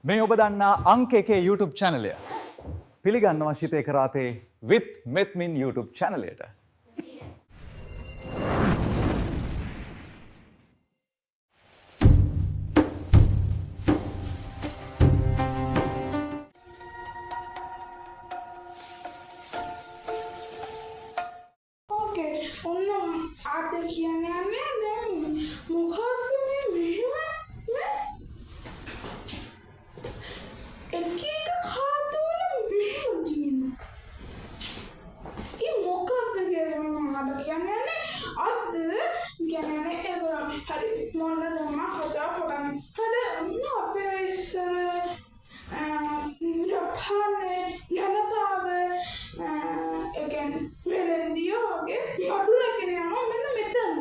මේ ඔබ දන්නා අංක 1 YouTube channel එක. පිළිගන්නවා ශිතේ කරාතේ with Methmin YouTube channel එකට. आटे किया मुखाग्नि एक खाते ये मौका अद हरी मन खाता Japan जनतावे again वेलेंदियो ओके मधुरा के लिए हम मैंने मेटन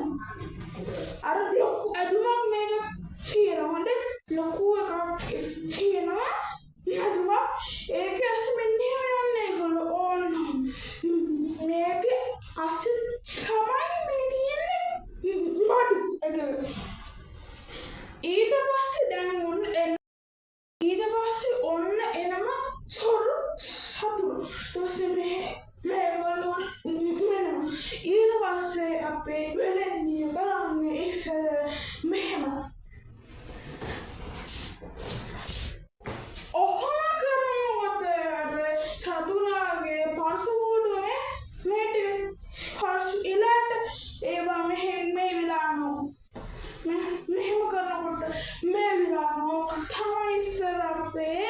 अरे लोग अदुमा मेरा हीरो हंडे लोगों का हीरो अदुमा एक ऐसे में नहीं मैंने बोलो all मेरे ऐसे हमारे मेरी मधु अगर इधर बस डांगोन ඊට පස්සේ ඔන්න එනම සොරු සතුරු ඊට පස්සේ මේගොල්ලෝ වෙනවා ඊට පස්සේ අපේ වෙලෙන්දිය බලන්නේ ඉස්සර මෙහෙම ඔහොම කරනකොට සතුරාගේ පර්සවෝඩුවේ මේට පර්ස ඉලට ඒවා මේ විලානෝ මෙහෙම කරනකොට මේ විලානෝ තමයි ඉස්සර අපේ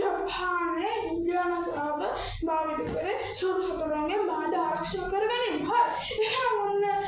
ජපානේ ජනතාව භාවිත කරේ සොරු සතුරුන්ගේ බාධා ආරක්ෂා කරගන්න. හරි එහෙනම් ඔන්න ඒක